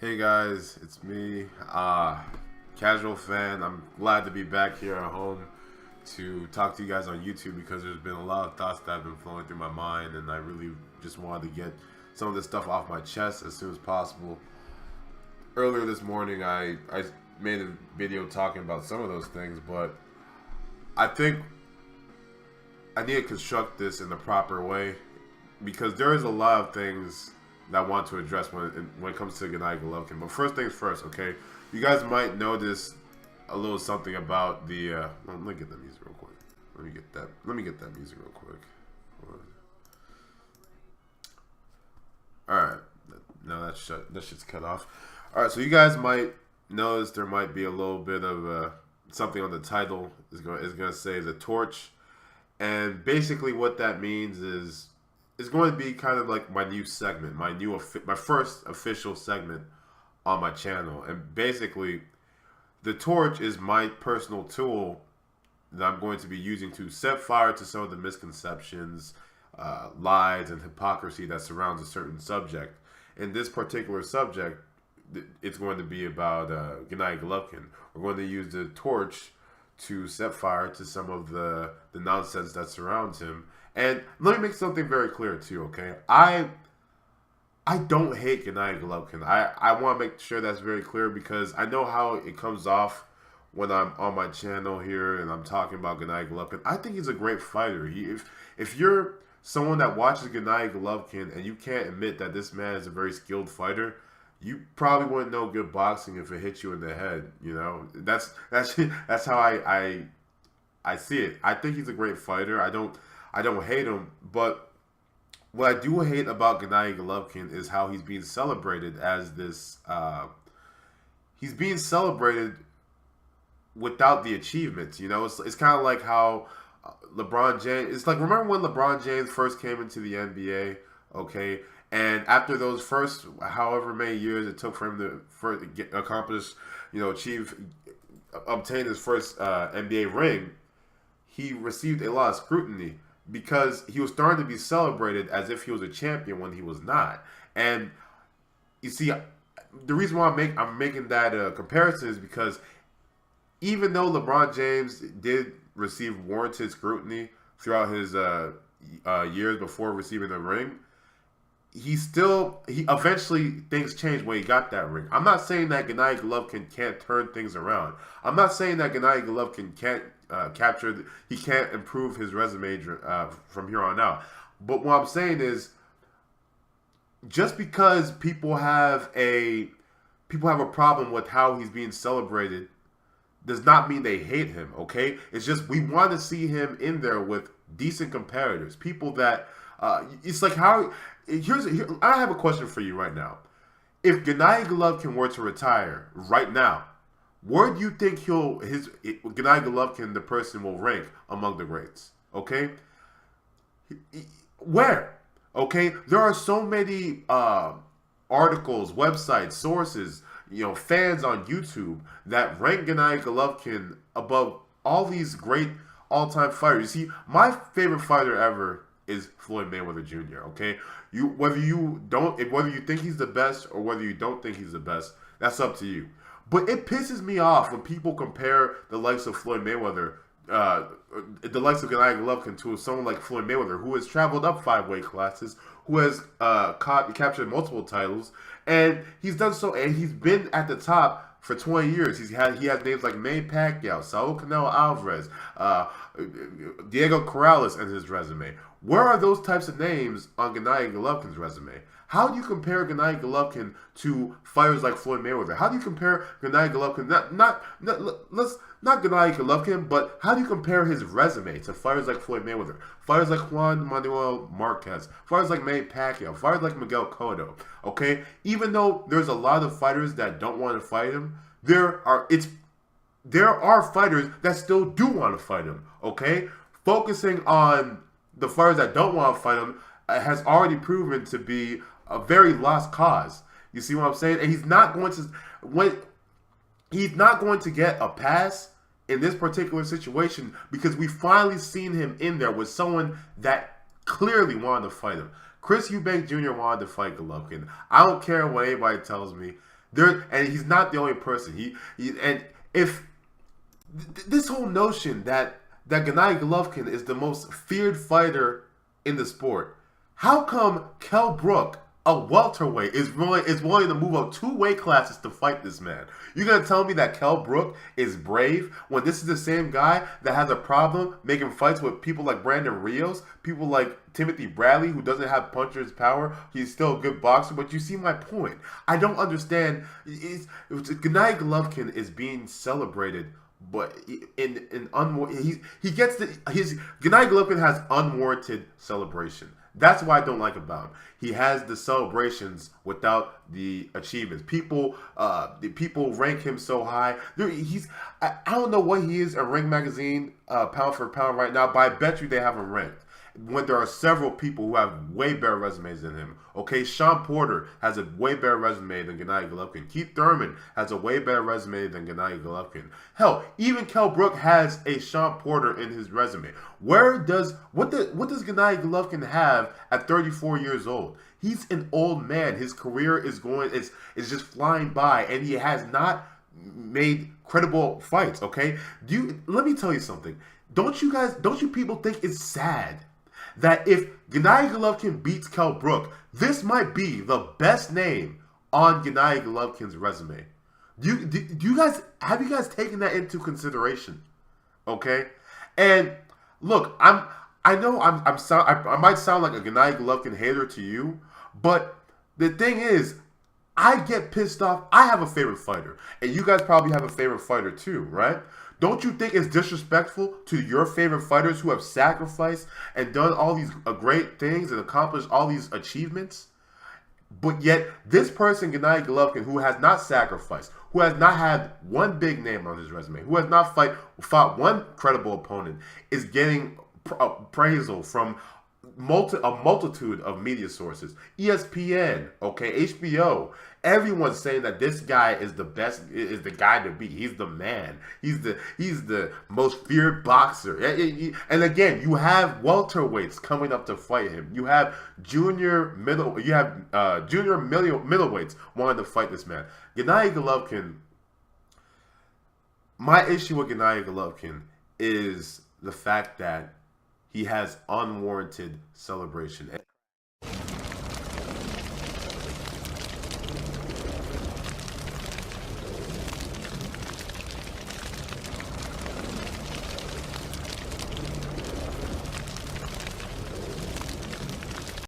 Hey guys, it's me, Casual Fan. I'm glad to be back here at home to talk to you guys on YouTube because there's been a lot of thoughts that have been flowing through my mind, and I really just wanted to get some of this stuff off my chest as soon as possible. Earlier this morning, I made a video talking about some of those things, but I think I need to construct this in the proper way because there is a lot of things that I want to address when it comes to Gennady Golovkin. But first things first, okay? You guys might notice a little something about the. Let me get the music real quick. Let me get that. Let me get that music real quick. All right. Now that shit's cut off. All right. So you guys might notice there might be a little bit of something on the title is going to say the torch, and basically what that means is it's going to be kind of like my new segment, my first official segment on my channel. And basically, the torch is my personal tool that I'm going to be using to set fire to some of the misconceptions, lies, and hypocrisy that surrounds a certain subject. In this particular subject, it's going to be about Gennady Golovkin. We're going to use the torch to set fire to some of the nonsense that surrounds him. And let me make something very clear too, okay? I don't hate Gennady Golovkin. I want to make sure that's very clear because I know how it comes off when I'm on my channel here and I'm talking about Gennady Golovkin. I think he's a great fighter. If you're someone that watches Gennady Golovkin and you can't admit that this man is a very skilled fighter, you probably wouldn't know good boxing if it hit you in the head. You know, that's how I see it. I think he's a great fighter. I don't hate him, but what I do hate about Gennady Golovkin is how he's being celebrated as this. He's being celebrated without the achievements. You know, it's kind of like how LeBron James. It's like, remember when LeBron James first came into the NBA? Okay, and after those first however many years it took for him to obtain his first NBA ring, he received a lot of scrutiny because he was starting to be celebrated as if he was a champion when he was not. And you see, the reason why I'm making that comparison is because even though LeBron James did receive warranted scrutiny throughout his years before receiving the ring, he eventually things changed when he got that ring. I'm not saying that Gennady Golovkin can't turn things around. I'm not saying that Gennady Golovkin can't he can't improve his resume from here on out. But what I'm saying is, just because people have a problem with how he's being celebrated does not mean they hate him, okay? It's just we want to see him in there with decent competitors, people that it's like how I have a question for you right now. If Gennady Golovkin were to retire right now, where do you think Gennady Golovkin, the person, will rank among the greats? Okay, where? Okay, there are so many articles, websites, sources, fans on YouTube that rank Gennady Golovkin above all these great all-time fighters. You see, my favorite fighter ever is Floyd Mayweather Jr. Okay, whether you think he's the best or whether you don't think he's the best, that's up to you. But it pisses me off when people compare the likes of Floyd Mayweather, the likes of Gennady Golovkin, to someone like Floyd Mayweather, who has traveled up 5 weight classes, who has captured multiple titles, and he's done so, and he's been at the top for 20 years. He has names like Manny Pacquiao, Saul Canelo Alvarez, Diego Corrales in his resume. Where are those types of names on Gennady Golovkin's resume? How do you compare Gennady Golovkin to fighters like Floyd Mayweather? How do you compare Gennady Golovkin, not Gennady Golovkin, but how do you compare his resume to fighters like Floyd Mayweather, fighters like Juan Manuel Marquez, fighters like Manny Pacquiao, fighters like Miguel Cotto? Okay, even though there's a lot of fighters that don't want to fight him, there are fighters that still do want to fight him. Okay, focusing on the fighters that don't want to fight him has already proven to be a very lost cause. You see what I'm saying? And he's not going to get a pass in this particular situation because we finally seen him in there with someone that clearly wanted to fight him. Chris Eubank Jr. wanted to fight Golovkin. I don't care what anybody tells me. And he's not the only person. And if this whole notion that Gennady Golovkin is the most feared fighter in the sport, how come Kell Brook, a welterweight, is willing to move up 2 weight classes to fight this man? You're gonna tell me that Kell Brook is brave when this is the same guy that has a problem making fights with people like Brandon Rios, people like Timothy Bradley, who doesn't have puncher's power? He's still a good boxer, but you see my point. I don't understand. Gennady Golovkin is being celebrated, but Gennady Golovkin has unwarranted celebration. That's what I don't like about him. He has the celebrations without the achievements. People rank him so high. I don't know what he is in Ring Magazine pound for pound right now, but I bet you they have him ranked when there are several people who have way better resumes than him. Okay, Sean Porter has a way better resume than Gennady Golovkin. Keith Thurman has a way better resume than Gennady Golovkin. Hell, even Kell Brook has a Sean Porter in his resume. What does Gennady Golovkin have at 34 years old? He's an old man. His career is just flying by, and he has not made credible fights. Okay, let me tell you something. Don't you people think it's sad that if Gennady Golovkin beats Kell Brook, this might be the best name on Gennady Golovkin's resume? Have you guys taken that into consideration? Okay, and look, I might sound like a Gennady Golovkin hater to you, but the thing is, I get pissed off. I have a favorite fighter, and you guys probably have a favorite fighter too, right? Don't you think it's disrespectful to your favorite fighters who have sacrificed and done all these great things and accomplished all these achievements? But yet, this person, Gennady Golovkin, who has not sacrificed, who has not had one big name on his resume, who has not fought one credible opponent, is getting appraisal from a multitude of media sources. ESPN, okay, HBO. Everyone's saying that this guy is the best, is the guy to beat. He's the man. He's the most feared boxer. And again, you have welterweights coming up to fight him. You have junior middleweights wanting to fight this man. Gennady Golovkin. My issue with Gennady Golovkin is the fact that he has unwarranted celebration.